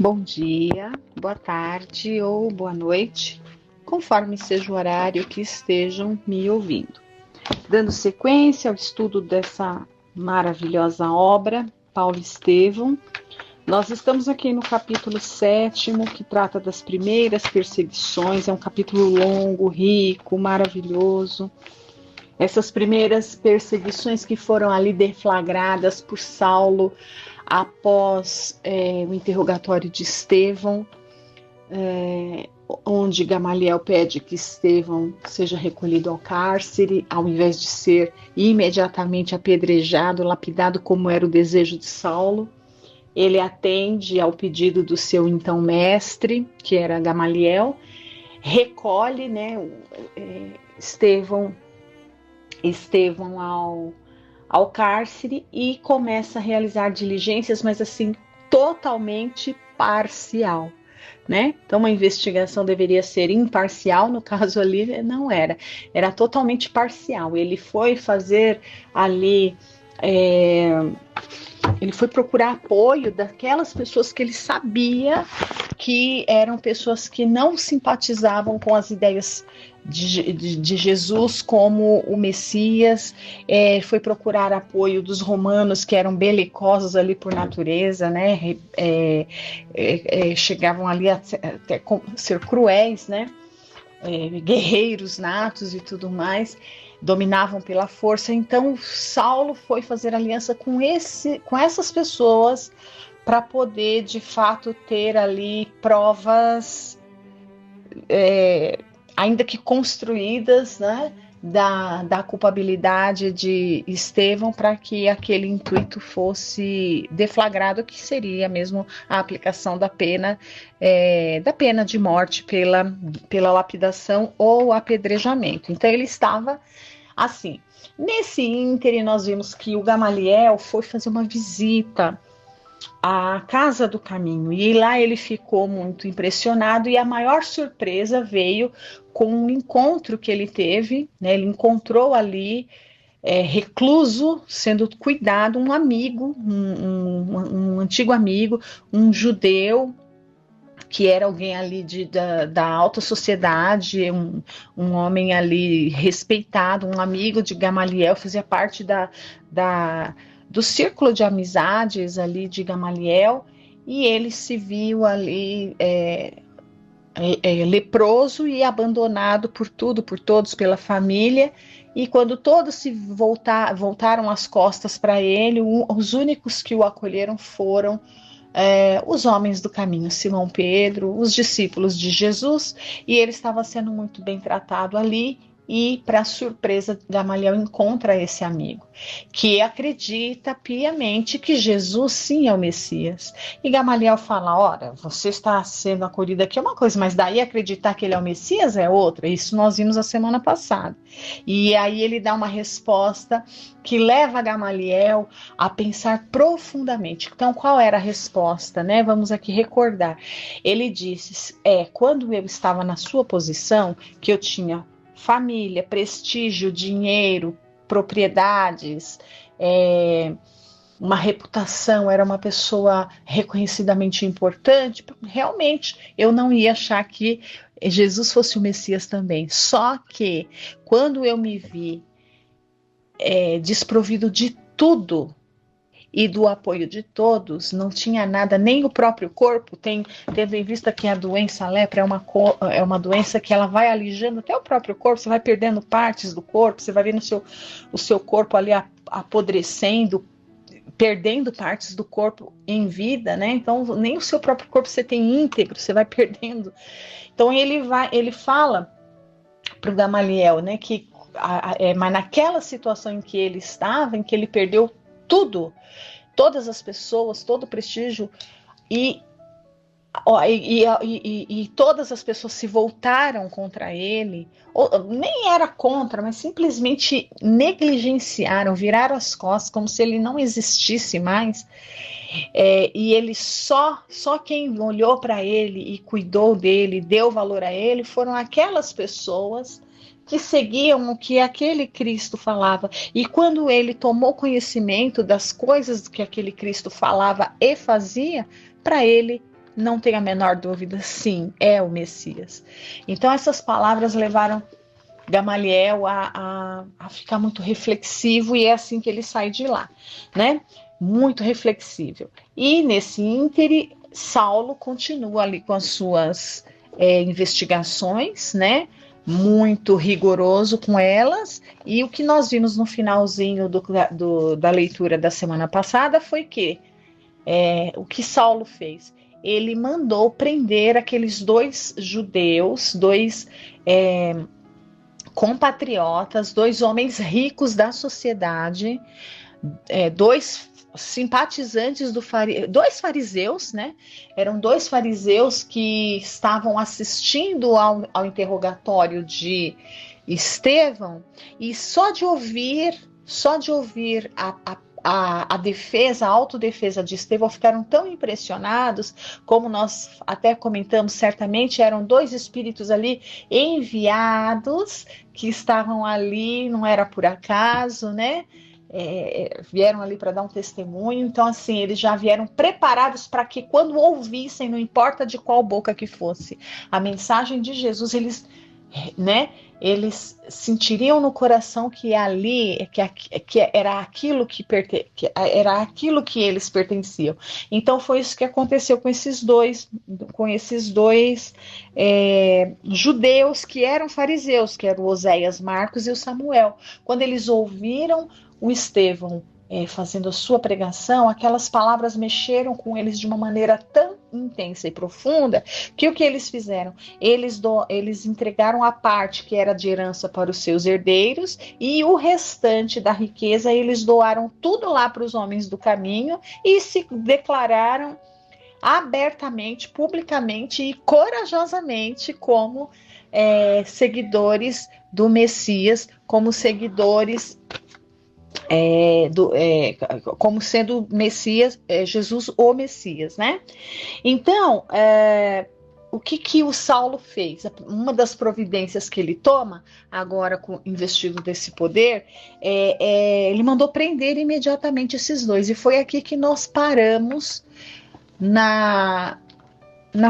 Bom dia, boa tarde ou boa noite, conforme seja o horário que estejam me ouvindo. Dando sequência ao estudo dessa maravilhosa obra, Paulo Estevão, nós estamos aqui no capítulo 7º, que trata das primeiras perseguições. É um capítulo longo, rico, maravilhoso. Essas primeiras perseguições que foram ali deflagradas por Saulo após o interrogatório de Estevão, onde Gamaliel pede que Estevão seja recolhido ao cárcere, ao invés de ser imediatamente apedrejado, lapidado, como era o desejo de Saulo. Ele atende ao pedido do seu então mestre, que era Gamaliel, recolhe, Estevão ao cárcere e começa a realizar diligências, mas assim, totalmente parcial, né? Então, uma investigação deveria ser imparcial, no caso ali não era, era totalmente parcial. Ele foi fazer ali, ele foi procurar apoio daquelas pessoas que ele sabia que eram pessoas que não simpatizavam com as ideias de Jesus como o Messias. Foi procurar apoio dos romanos, que eram belicosos ali por natureza, né? Chegavam ali até ser cruéis, né? Guerreiros natos e tudo mais, dominavam pela força. Então Saulo foi fazer aliança com essas pessoas para poder de fato ter ali provas, ainda que construídas, né, da culpabilidade de Estevão, para que aquele intuito fosse deflagrado, que seria mesmo a aplicação da pena de morte pela lapidação ou apedrejamento. Então ele estava assim. Nesse ínterim, nós vimos que o Gamaliel foi fazer uma visita à Casa do Caminho, e lá ele ficou muito impressionado, e a maior surpresa veio com um encontro que ele teve, né? Ele encontrou ali, recluso, sendo cuidado, um amigo, um antigo amigo, um judeu, que era alguém ali da alta sociedade, um homem ali respeitado, um amigo de Gamaliel, fazia parte do círculo de amizades ali de Gamaliel, e ele se viu ali leproso e abandonado por tudo, por todos, pela família. E quando todos se voltaram as costas para ele, os únicos que o acolheram foram os homens do caminho, Simão Pedro, os discípulos de Jesus, e ele estava sendo muito bem tratado ali. E, para surpresa, Gamaliel encontra esse amigo, que acredita piamente que Jesus sim é o Messias. E Gamaliel fala: ora, você está sendo acolhido aqui é uma coisa, mas daí acreditar que ele é o Messias é outra. Isso nós vimos a semana passada. E aí ele dá uma resposta que leva Gamaliel a pensar profundamente. Então, qual era a resposta, né? Vamos aqui recordar. Ele disse: quando eu estava na sua posição, que eu tinha família, prestígio, dinheiro, propriedades, uma reputação, era uma pessoa reconhecidamente importante, realmente eu não ia achar que Jesus fosse o Messias também. Só que quando eu me vi desprovido de tudo e do apoio de todos, não tinha nada, nem o próprio corpo, tendo em vista que a doença lepra é uma doença que ela vai alijando até o próprio corpo, você vai perdendo partes do corpo, você vai vendo o seu corpo ali apodrecendo, perdendo partes do corpo em vida, né? Então nem o seu próprio corpo você tem íntegro, você vai perdendo. Então ele fala para o Gamaliel, né, que mas naquela situação em que ele estava, em que ele perdeu tudo, todas as pessoas, todo o prestígio, e todas as pessoas se voltaram contra ele, nem era contra, mas simplesmente negligenciaram, viraram as costas, como se ele não existisse mais. E ele só quem olhou para ele e cuidou dele, deu valor a ele, foram aquelas pessoas que seguiam o que aquele Cristo falava. E quando ele tomou conhecimento das coisas que aquele Cristo falava e fazia, para ele não tem a menor dúvida, sim, é o Messias. Então essas palavras levaram Gamaliel a ficar muito reflexivo, e é assim que ele sai de lá, né? Muito reflexível. E nesse íntere, Saulo continua ali com as suas investigações, né? Muito rigoroso com elas, e o que nós vimos no finalzinho da leitura da semana passada foi que o que Saulo fez? Ele mandou prender aqueles dois judeus, dois compatriotas, dois homens ricos da sociedade, dois simpatizantes dois fariseus, né? Eram dois fariseus que estavam assistindo ao interrogatório de Estevão, e só de ouvir a defesa, a autodefesa de Estevão, ficaram tão impressionados, como nós até comentamos, certamente eram dois espíritos ali enviados, que estavam ali, não era por acaso, né? Vieram ali para dar um testemunho. Então, assim, eles já vieram preparados para que, quando ouvissem, não importa de qual boca que fosse, a mensagem de Jesus, eles sentiriam no coração que ali que era aquilo que era aquilo que eles pertenciam. Então foi isso que aconteceu com esses dois judeus que eram fariseus, que eram o Oséias Marcos e o Samuel. Quando eles ouviram o Estevão fazendo a sua pregação, aquelas palavras mexeram com eles de uma maneira tão intensa e profunda, que o que eles fizeram? Eles entregaram a parte que era de herança para os seus herdeiros, e o restante da riqueza eles doaram tudo lá para os homens do caminho, e se declararam abertamente, publicamente e corajosamente como seguidores do Messias, como seguidores como sendo Messias, Jesus o Messias, né? Então, o que o Saulo fez? Uma das providências que ele toma, agora investido desse poder, ele mandou prender imediatamente esses dois, e foi aqui que nós paramos na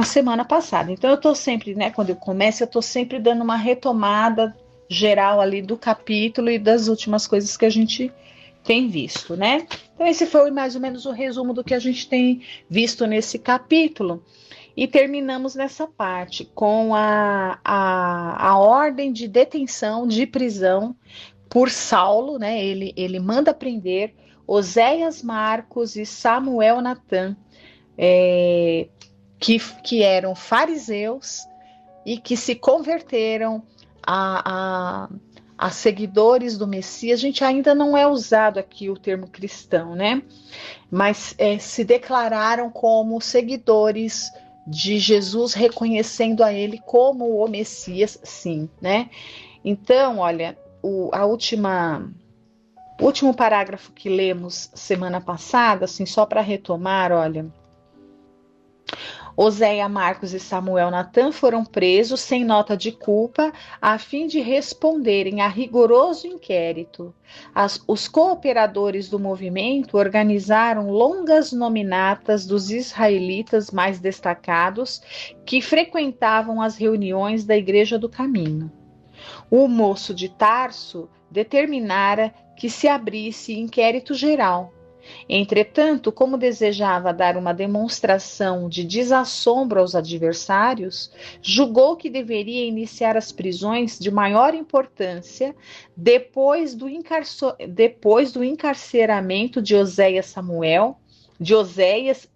semana passada. Então eu estou sempre, né, quando eu começo, eu estou sempre dando uma retomada geral ali do capítulo e das últimas coisas que a gente tem visto, né? Então esse foi mais ou menos o resumo do que a gente tem visto nesse capítulo, e terminamos nessa parte com a ordem de detenção, de prisão por Saulo, né? Ele manda prender Oséias Marcos e Samuel Natan, que eram fariseus e que se converteram a seguidores do Messias. A gente ainda não é usado aqui o termo cristão, né? Mas se declararam como seguidores de Jesus, reconhecendo a ele como o Messias, sim, né? Então, olha, o último parágrafo que lemos semana passada, assim, só para retomar, olha: Oséias Marcos e Samuel Natan foram presos sem nota de culpa, a fim de responderem a rigoroso inquérito. Os cooperadores do movimento organizaram longas nominatas dos israelitas mais destacados, que frequentavam as reuniões da Igreja do Caminho. O moço de Tarso determinara que se abrisse inquérito geral. Entretanto, como desejava dar uma demonstração de desassombro aos adversários, julgou que deveria iniciar as prisões de maior importância depois do encarceramento de Oséias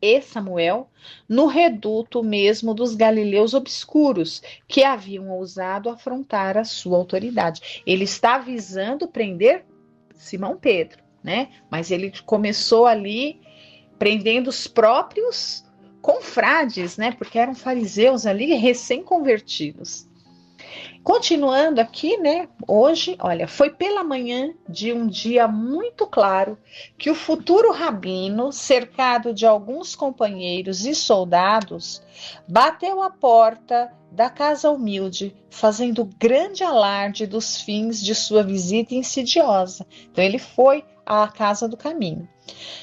e Samuel, no reduto mesmo dos galileus obscuros, que haviam ousado afrontar a sua autoridade. Ele está visando prender Simão Pedro, né? Mas ele começou ali prendendo os próprios confrades, né? Porque eram fariseus ali recém-convertidos. Continuando aqui, né? Hoje, olha, foi pela manhã de um dia muito claro que o futuro rabino, cercado de alguns companheiros e soldados, bateu à porta da casa humilde, fazendo grande alarde dos fins de sua visita insidiosa. Então, ele foi à casa do caminho.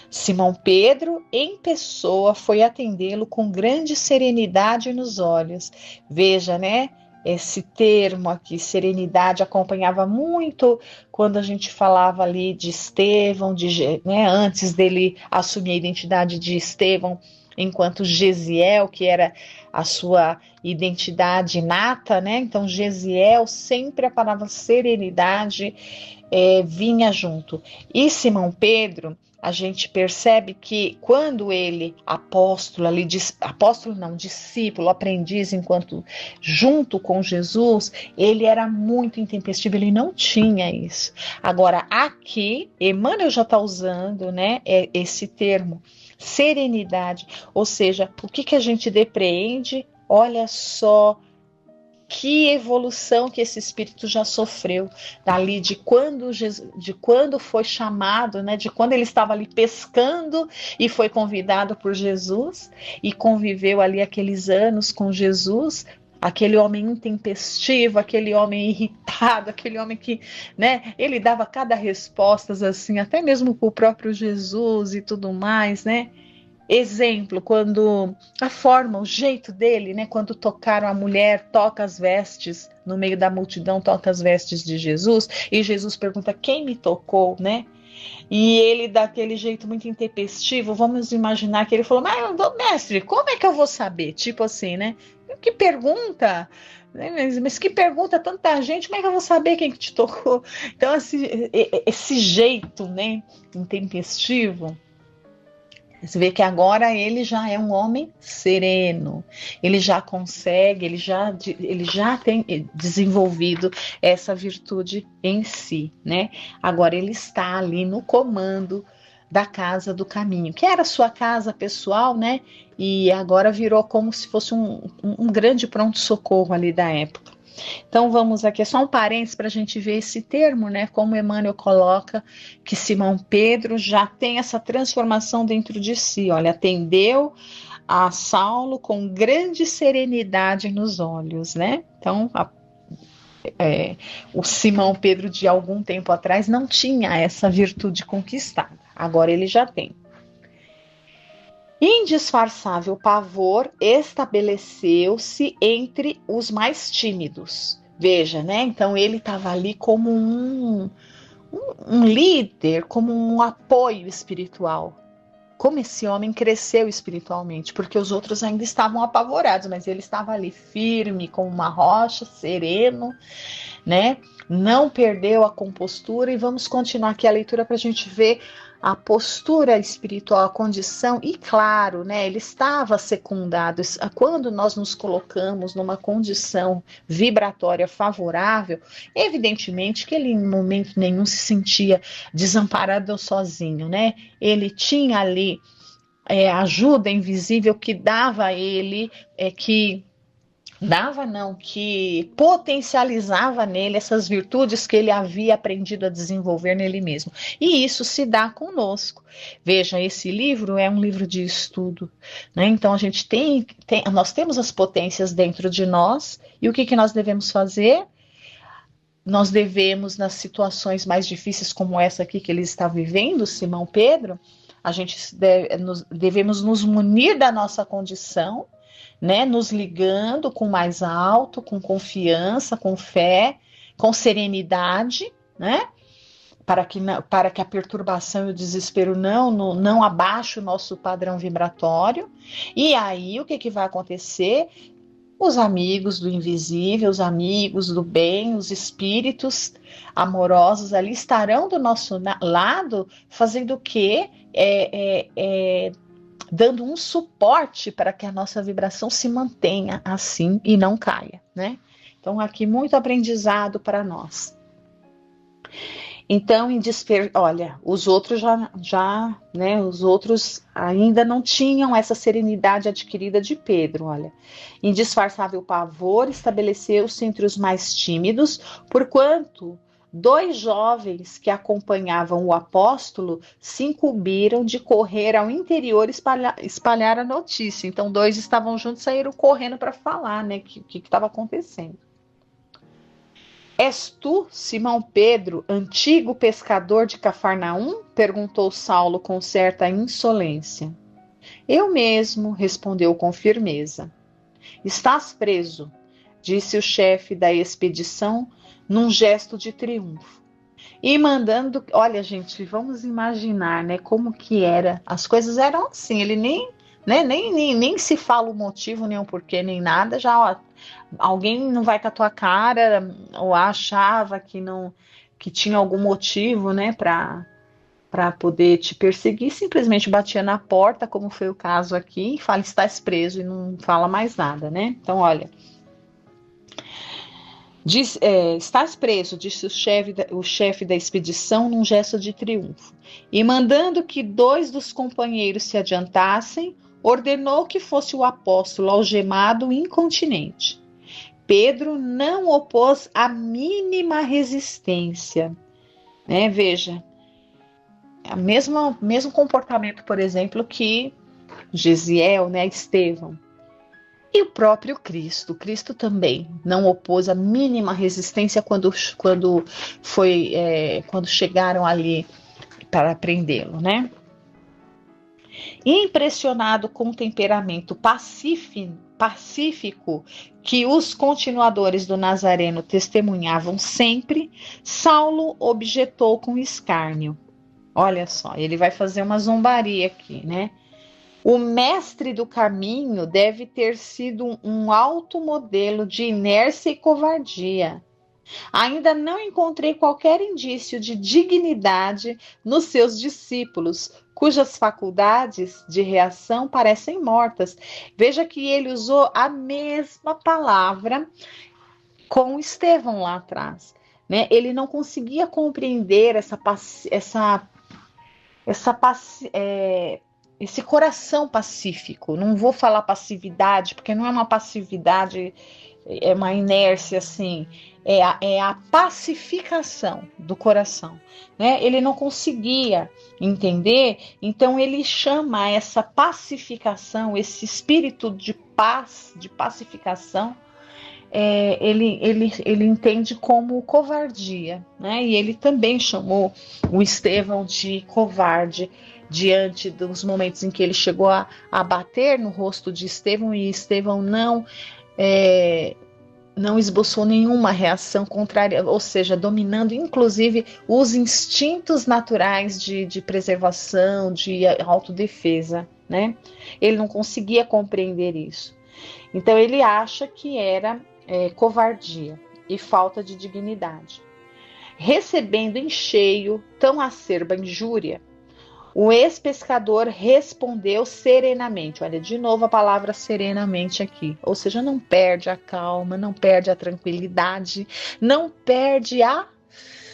Simão Pedro, em pessoa, foi atendê-lo com grande serenidade nos olhos. Veja, né? Esse termo aqui, serenidade, acompanhava muito quando a gente falava ali de Estevão, né, antes dele assumir a identidade de Estevão, enquanto Gesiel, que era a sua identidade inata, né? Então, Gesiel, sempre a palavra serenidade vinha junto. E Simão Pedro, a gente percebe que quando ele, apóstolo ali, apóstolo não, discípulo, aprendiz, enquanto junto com Jesus, ele era muito intempestivo, ele não tinha isso. Agora, aqui, Emmanuel já está usando, né, esse termo, serenidade, ou seja, o que a gente depreende? Olha só que evolução que esse espírito já sofreu dali de quando foi chamado, né, de quando ele estava ali pescando e foi convidado por Jesus e conviveu ali aqueles anos com Jesus, aquele homem intempestivo, aquele homem irritado, aquele homem que, né, ele dava cada respostas assim, até mesmo para o próprio Jesus e tudo mais, né? Exemplo, quando a forma, o jeito dele, né? Quando tocaram a mulher, toca as vestes, no meio da multidão, toca as vestes de Jesus, e Jesus pergunta quem me tocou, né? E ele, daquele jeito muito intempestivo, vamos imaginar que ele falou, mas mestre, como é que eu vou saber? Tipo assim, né? Que pergunta, né? Mas que pergunta, tanta gente, como é que eu vou saber quem que te tocou? Então, esse jeito, né? Intempestivo. Você vê que agora ele já é um homem sereno, ele já consegue, ele já tem desenvolvido essa virtude em si, né? Agora ele está ali no comando da casa do caminho, que era a sua casa pessoal, né? E agora virou como se fosse um grande pronto-socorro ali da época. Então vamos aqui, é só um parênteses para a gente ver esse termo, né? Como Emmanuel coloca que Simão Pedro já tem essa transformação dentro de si. Olha, atendeu a Saulo com grande serenidade nos olhos, né? Então o Simão Pedro de algum tempo atrás não tinha essa virtude conquistada. Agora ele já tem. Indisfarçável pavor estabeleceu-se entre os mais tímidos. Veja, né? Então ele estava ali como um líder, como um apoio espiritual. Como esse homem cresceu espiritualmente, porque os outros ainda estavam apavorados, mas ele estava ali firme, como uma rocha, sereno, né? Não perdeu a compostura. E vamos continuar aqui a leitura para a gente ver a postura espiritual, a condição, e claro, né, ele estava secundado. Quando nós nos colocamos numa condição vibratória favorável, evidentemente que ele em momento nenhum se sentia desamparado ou sozinho, né? Ele tinha ali ajuda invisível que dava a ele, que potencializava nele essas virtudes que ele havia aprendido a desenvolver nele mesmo. E isso se dá conosco. Veja, esse livro é um livro de estudo, né? Então a gente nós temos as potências dentro de nós, e o que nós devemos fazer? Nós devemos, nas situações mais difíceis como essa aqui que ele está vivendo, Simão Pedro, a gente devemos nos munir da nossa condição, né, nos ligando com mais alto, com confiança, com fé, com serenidade, né, para que a perturbação e o desespero não abaixe o nosso padrão vibratório. E aí o que vai acontecer? Os amigos do invisível, os amigos do bem, os espíritos amorosos ali estarão do nosso lado, fazendo o quê? Dando um suporte para que a nossa vibração se mantenha assim e não caia, né? Então aqui muito aprendizado para nós. Então, olha, os outros ainda não tinham essa serenidade adquirida de Pedro, olha. Indisfarçável pavor estabeleceu-se entre os mais tímidos, porquanto 2 jovens que acompanhavam o apóstolo se incumbiram de correr ao interior espalhar a notícia. Então, 2 estavam juntos, saíram correndo para falar, né, o que estava acontecendo. És tu, Simão Pedro, antigo pescador de Cafarnaum? Perguntou Saulo com certa insolência. Eu mesmo, respondeu com firmeza. Estás preso, disse o chefe da expedição num gesto de triunfo. E mandando, olha gente, vamos imaginar, né, como que era. As coisas eram assim, ele nem se fala o motivo, nem o porquê, nem nada, já, ó, alguém não vai com a tua cara, ou achava que tinha algum motivo, né, para poder te perseguir, simplesmente batia na porta, como foi o caso aqui, e fala, estás preso, e não fala mais nada, né? Então, olha, estás preso, disse o chefe da expedição num gesto de triunfo, e mandando que 2 dos companheiros se adiantassem, ordenou que fosse o apóstolo algemado incontinente. Pedro não opôs a mínima resistência, né? Veja, mesmo comportamento, por exemplo, que Gesiel, né, Estevão. E o próprio Cristo. Cristo também não opôs a mínima resistência quando chegaram ali para prendê-lo, né? Impressionado com o temperamento pacífico que os continuadores do Nazareno testemunhavam sempre, Saulo objetou com escárnio. Olha só, ele vai fazer uma zombaria aqui, né? O mestre do caminho deve ter sido um alto modelo de inércia e covardia. Ainda não encontrei qualquer indício de dignidade nos seus discípulos, cujas faculdades de reação parecem mortas. Veja que ele usou a mesma palavra com Estevão lá atrás, né? Ele não conseguia compreender esse coração pacífico. Não vou falar passividade, porque não é uma passividade, é uma inércia assim, é a pacificação do coração, né? Ele não conseguia entender, então ele chama essa pacificação, esse espírito de paz, de pacificação, ele entende como covardia, né? E ele também chamou o Estevão de covarde diante dos momentos em que ele chegou a bater no rosto de Estevão, e Estevão não esboçou nenhuma reação contrária, ou seja, dominando inclusive os instintos naturais de preservação, de autodefesa, né? Ele não conseguia compreender isso. Então ele acha que era covardia e falta de dignidade. Recebendo em cheio tão acerba injúria, o ex-pescador respondeu serenamente. Olha, de novo a palavra serenamente aqui. Ou seja, não perde a calma, não perde a tranquilidade, não perde a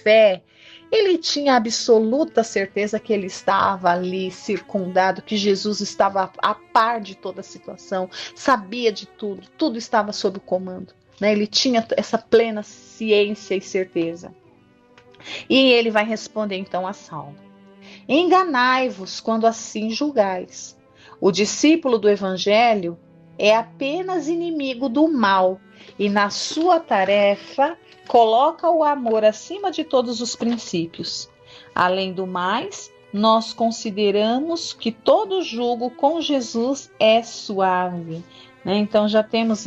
fé. Ele tinha absoluta certeza que ele estava ali circundado, que Jesus estava a par de toda a situação, sabia de tudo, tudo estava sob o comando, né? Ele tinha essa plena ciência e certeza. E ele vai responder então a Saulo: enganai-vos quando assim julgais. O discípulo do Evangelho é apenas inimigo do mal e na sua tarefa coloca o amor acima de todos os princípios. Além do mais, nós consideramos que todo julgo com Jesus é suave, né? Então já temos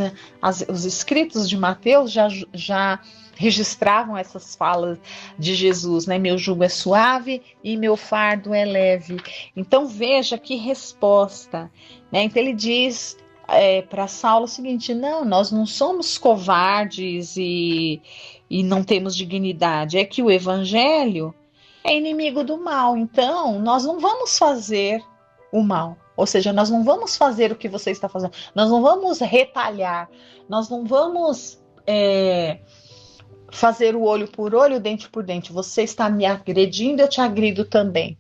os escritos de Mateus já registravam essas falas de Jesus, né? Meu jugo é suave e meu fardo é leve. Então veja que resposta, né? Então ele diz para Saulo o seguinte: não, nós não somos covardes e não temos dignidade, é que o evangelho é inimigo do mal, então nós não vamos fazer o mal, ou seja, nós não vamos fazer o que você está fazendo, nós não vamos retalhar, nós não vamos fazer o olho por olho, dente por dente. Você está me agredindo, eu te agrido também,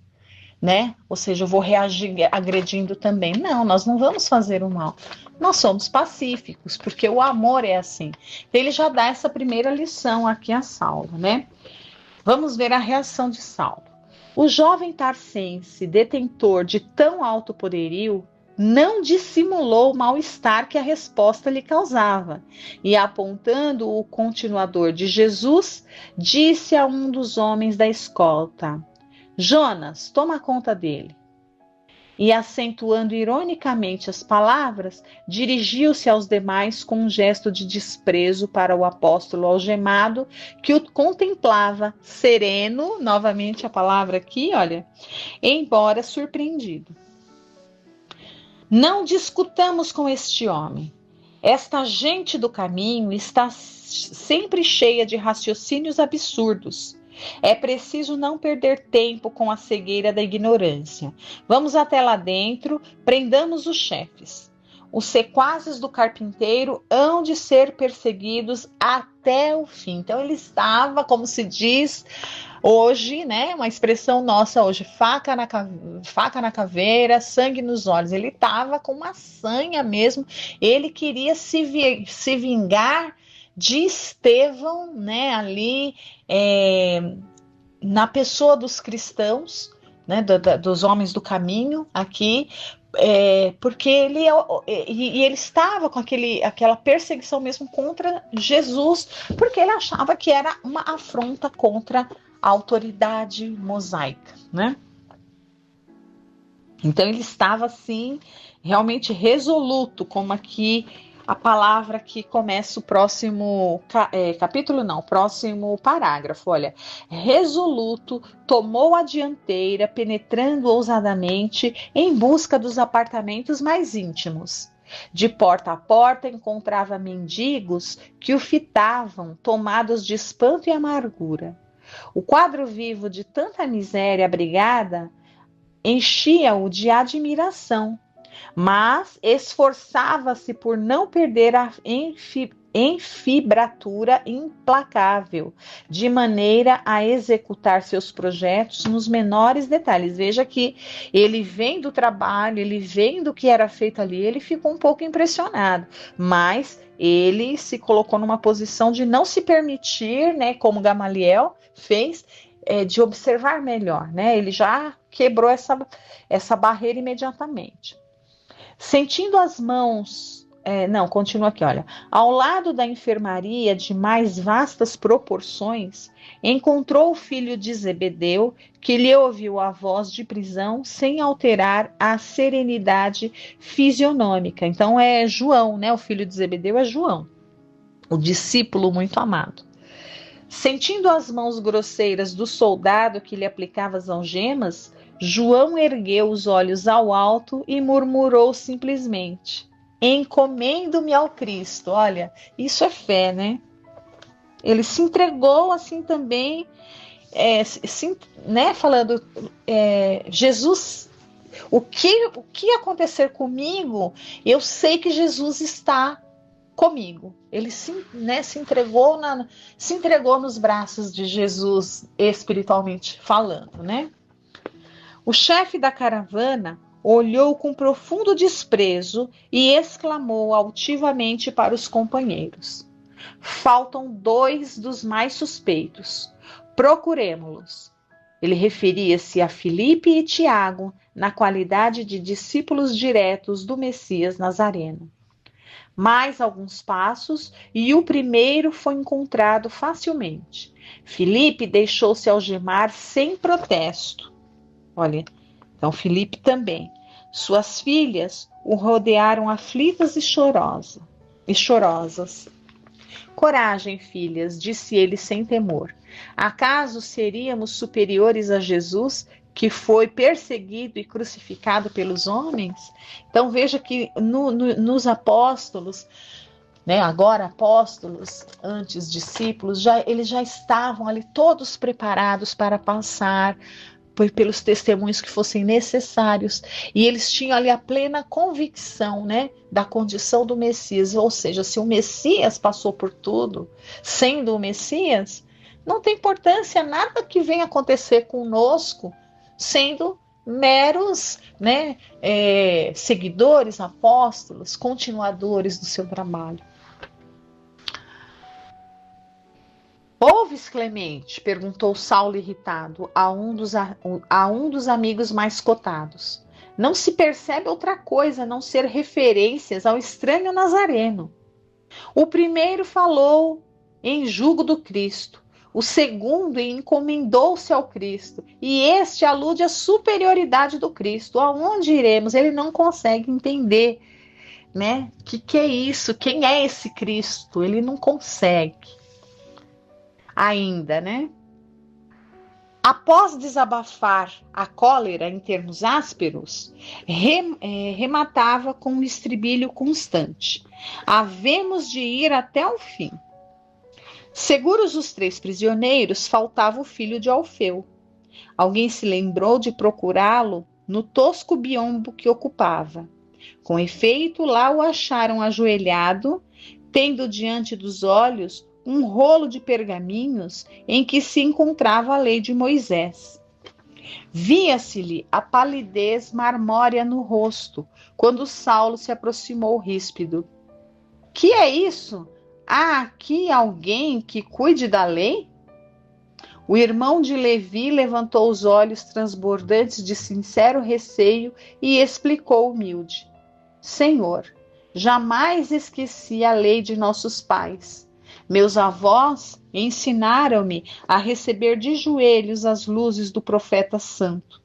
né? Ou seja, eu vou reagir agredindo também. Não, nós não vamos fazer o mal. Nós somos pacíficos, porque o amor é assim. Então, ele já dá essa primeira lição aqui a Saulo, né? Vamos ver a reação de Saulo. O jovem tarcense, detentor de tão alto poderio, não dissimulou o mal-estar que a resposta lhe causava, e apontando o continuador de Jesus, disse a um dos homens da escolta: Jonas, toma conta dele. E, acentuando ironicamente as palavras, dirigiu-se aos demais com um gesto de desprezo para o apóstolo algemado, que o contemplava sereno, novamente a palavra aqui, olha, embora surpreendido. Não discutamos com este homem. Esta gente do caminho está sempre cheia de raciocínios absurdos. É preciso não perder tempo com a cegueira da ignorância. Vamos até lá dentro, prendamos os chefes. Os sequazes do carpinteiro hão de ser perseguidos até o fim. Então ele estava, como se diz hoje, né, uma expressão nossa hoje, faca na caveira, sangue nos olhos. Ele estava com uma sanha mesmo, ele queria se vingar de Estevão, né, ali na pessoa dos cristãos, né, dos homens do caminho aqui, porque ele estava com aquela perseguição mesmo contra Jesus, porque ele achava que era uma afronta contra a autoridade mosaica, né? Então ele estava assim, realmente resoluto, como aqui a palavra que começa o próximo capítulo, não, próximo parágrafo, olha. Resoluto, tomou a dianteira, penetrando ousadamente em busca dos apartamentos mais íntimos. De porta a porta encontrava mendigos que o fitavam, tomados de espanto e amargura. O quadro vivo de tanta miséria abrigada enchia-o de admiração, mas esforçava-se por não perder a enfibratura implacável, de maneira a executar seus projetos nos menores detalhes. Veja que ele vem do trabalho, ele vem do que era feito ali, ele ficou um pouco impressionado, mas ele se colocou numa posição de não se permitir, né, como Gamaliel fez, de observar melhor, né? Ele já quebrou essa barreira imediatamente. Sentindo as mãos, continua aqui, olha. Ao lado da enfermaria de mais vastas proporções, encontrou o filho de Zebedeu, que lhe ouviu a voz de prisão sem alterar a serenidade fisionômica. Então é João, né? O filho de Zebedeu é João, o discípulo muito amado. Sentindo as mãos grosseiras do soldado que lhe aplicava as algemas, João ergueu os olhos ao alto e murmurou simplesmente: encomendo-me ao Cristo. Olha, isso é fé, né? Ele se entregou assim também, né? Falando, Jesus, o que acontecer comigo, eu sei que Jesus está comigo. Ele se entregou nos braços de Jesus, espiritualmente falando, né? O chefe da caravana olhou com profundo desprezo e exclamou altivamente para os companheiros: faltam 2 dos mais suspeitos. Procuremo-los. Ele referia-se a Filipe e Tiago na qualidade de discípulos diretos do Messias Nazareno. Mais alguns passos e o primeiro foi encontrado facilmente. Filipe deixou-se algemar sem protesto. Olha, então Filipe também. Suas filhas o rodearam aflitas e chorosas. Coragem, filhas, disse ele sem temor. Acaso seríamos superiores a Jesus, que foi perseguido e crucificado pelos homens? Então veja que nos apóstolos, né, agora apóstolos, antes discípulos, eles já estavam ali todos preparados para passar pelos testemunhos que fossem necessários, e eles tinham ali a plena convicção, né, da condição do Messias, ou seja, se o Messias passou por tudo, sendo o Messias, não tem importância nada que venha acontecer conosco, sendo meros, né, seguidores, apóstolos, continuadores do seu trabalho. Ouves, Clemente? Perguntou Saulo irritado a um dos amigos mais cotados. Não se percebe outra coisa a não ser referências ao estranho Nazareno. O primeiro falou em julgo do Cristo, o segundo encomendou-se ao Cristo, e este alude à superioridade do Cristo. Aonde iremos? Ele não consegue entender, né? Que é isso? Quem é esse Cristo? Ele não consegue ainda, né? Após desabafar a cólera em termos ásperos, rematava com um estribilho constante. Havemos de ir até o fim. Seguros os 3 prisioneiros, faltava o filho de Alfeu. Alguém se lembrou de procurá-lo no tosco biombo que ocupava. Com efeito, lá o acharam ajoelhado, tendo diante dos olhos um rolo de pergaminhos em que se encontrava a lei de Moisés. Via-se-lhe a palidez marmórea no rosto, quando Saulo se aproximou ríspido. Que é isso? Há aqui alguém que cuide da lei? O irmão de Levi levantou os olhos transbordantes de sincero receio e explicou humilde. Senhor, jamais esqueci a lei de nossos pais. Meus avós ensinaram-me a receber de joelhos as luzes do profeta santo.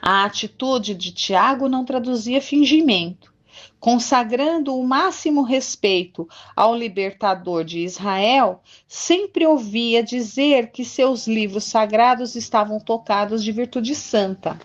A atitude de Tiago não traduzia fingimento. Consagrando o máximo respeito ao libertador de Israel, sempre ouvia dizer que seus livros sagrados estavam tocados de virtude santa.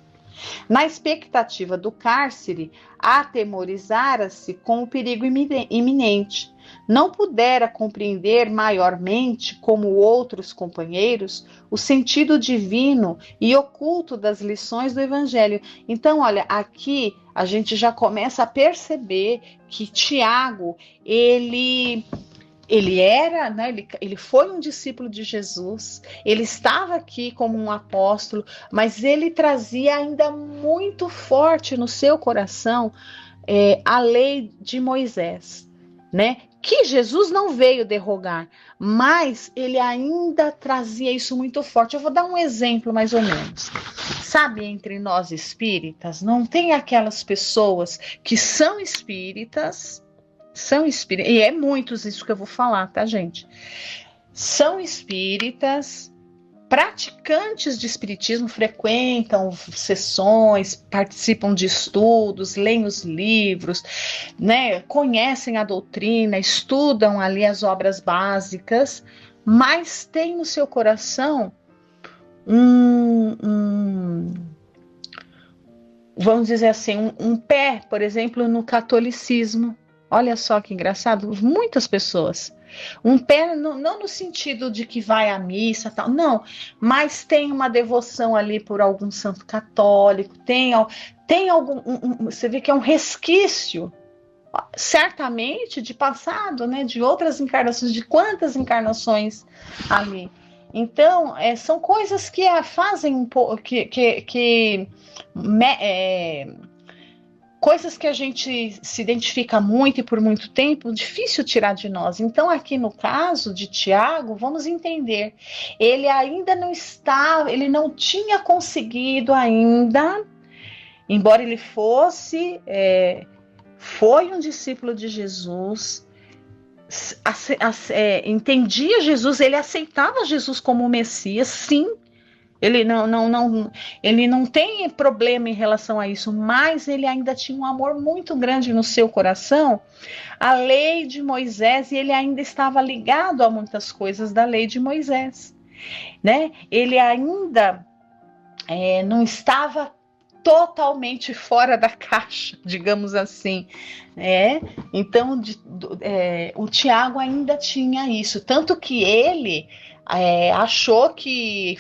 Na expectativa do cárcere, atemorizara-se com o perigo iminente. Não pudera compreender maiormente, como outros companheiros, o sentido divino e oculto das lições do Evangelho. Então, olha, aqui a gente já começa a perceber que Tiago, ele era, né, ele foi um discípulo de Jesus, ele estava aqui como um apóstolo, mas ele trazia ainda muito forte no seu coração a lei de Moisés, né? Que Jesus não veio derrogar, mas ele ainda trazia isso muito forte. Eu vou dar um exemplo mais ou menos. Sabe, entre nós espíritas, não tem aquelas pessoas que são espíritas, e é muitos isso que eu vou falar, tá, gente? São espíritas, praticantes de espiritismo, frequentam sessões, participam de estudos, leem os livros, né, conhecem a doutrina, estudam ali as obras básicas, mas tem no seu coração vamos dizer assim, um pé, por exemplo, no catolicismo. Olha só que engraçado, muitas pessoas. Um pé não no sentido de que vai à missa, tal, não, mas tem uma devoção ali por algum santo católico, tem algum, você vê que é um resquício, certamente de passado, né, de outras encarnações, de quantas encarnações ali. Então, são coisas que fazem um pouco, coisas que a gente se identifica muito e por muito tempo, difícil tirar de nós. Então, aqui no caso de Tiago, vamos entender, ele ainda não estava, ele não tinha conseguido ainda, embora ele foi um discípulo de Jesus, entendia Jesus, ele aceitava Jesus como Messias, sim. Ele não tem problema em relação a isso, mas ele ainda tinha um amor muito grande no seu coração, a lei de Moisés, e ele ainda estava ligado a muitas coisas da lei de Moisés, né? Ele ainda não estava totalmente fora da caixa, digamos assim, Então, o Tiago ainda tinha isso, tanto que ele, achou que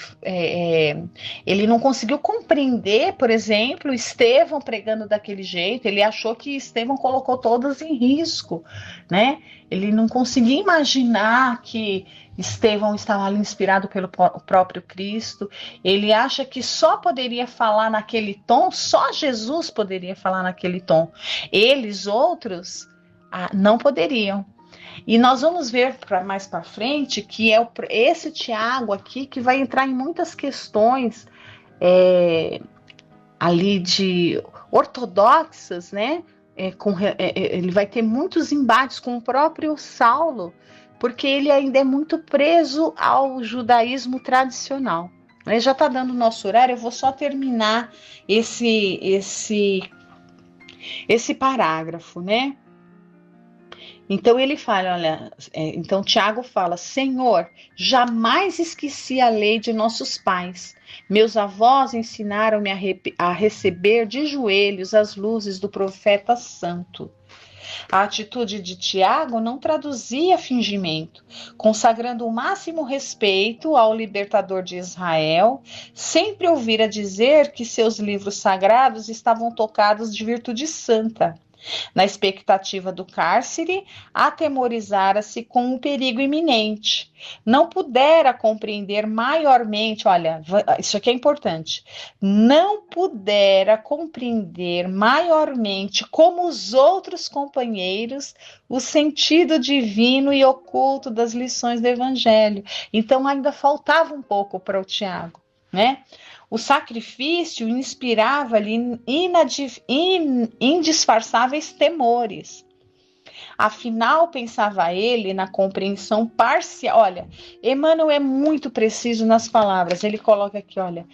ele não conseguiu compreender, por exemplo, Estevão pregando daquele jeito. Ele achou que Estevão colocou todas em risco, né? Ele não conseguia imaginar que Estevão estava ali inspirado pelo próprio Cristo. Ele acha que só poderia falar naquele tom, só Jesus poderia falar naquele tom. Eles, outros, não poderiam. E nós vamos ver mais para frente que é esse Tiago aqui que vai entrar em muitas questões ali de ortodoxas, né? Ele vai ter muitos embates com o próprio Saulo, porque ele ainda é muito preso ao judaísmo tradicional. Já está dando o nosso horário, eu vou só terminar esse parágrafo, né? Então ele fala, olha, então Tiago fala, Senhor, jamais esqueci a lei de nossos pais. Meus avós ensinaram-me a receber de joelhos as luzes do profeta santo. A atitude de Tiago não traduzia fingimento, consagrando o máximo respeito ao libertador de Israel, sempre ouvira dizer que seus livros sagrados estavam tocados de virtude santa. Na expectativa do cárcere, atemorizara-se com o perigo iminente. Não pudera compreender maiormente, olha, isso aqui é importante, não pudera compreender maiormente, como os outros companheiros, o sentido divino e oculto das lições do Evangelho. Então ainda faltava um pouco para o Tiago, né? O sacrifício inspirava-lhe indisfarçáveis temores. Afinal, pensava ele na compreensão parcial. Olha, Emmanuel é muito preciso nas palavras. Ele coloca aqui, olha,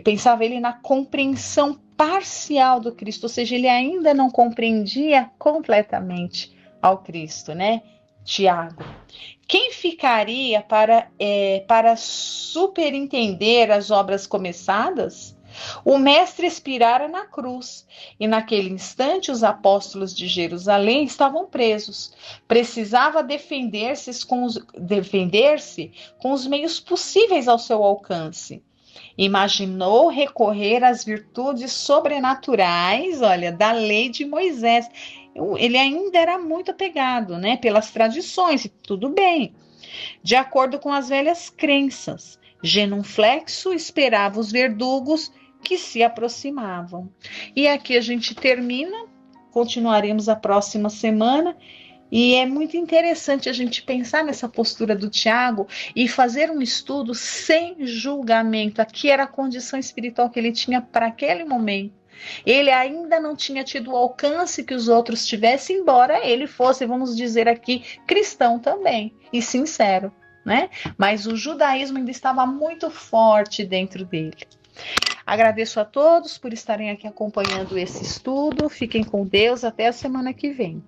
pensava ele na compreensão parcial do Cristo, ou seja, ele ainda não compreendia completamente ao Cristo, né? Tiago. Quem ficaria para superintender as obras começadas? O mestre expirara na cruz, e naquele instante os apóstolos de Jerusalém estavam presos. Precisava defender-se com os meios possíveis ao seu alcance. Imaginou recorrer às virtudes sobrenaturais, olha, da lei de Moisés. Ele ainda era muito apegado, né, pelas tradições, e tudo bem. De acordo com as velhas crenças, genuflexo esperava os verdugos que se aproximavam. E aqui a gente termina, continuaremos a próxima semana. E é muito interessante a gente pensar nessa postura do Tiago e fazer um estudo sem julgamento. Aqui era a condição espiritual que ele tinha para aquele momento. Ele ainda não tinha tido o alcance que os outros tivessem, embora ele fosse, vamos dizer aqui, cristão também e sincero, né? Mas o judaísmo ainda estava muito forte dentro dele. Agradeço a todos por estarem aqui acompanhando esse estudo. Fiquem com Deus. Até a semana que vem.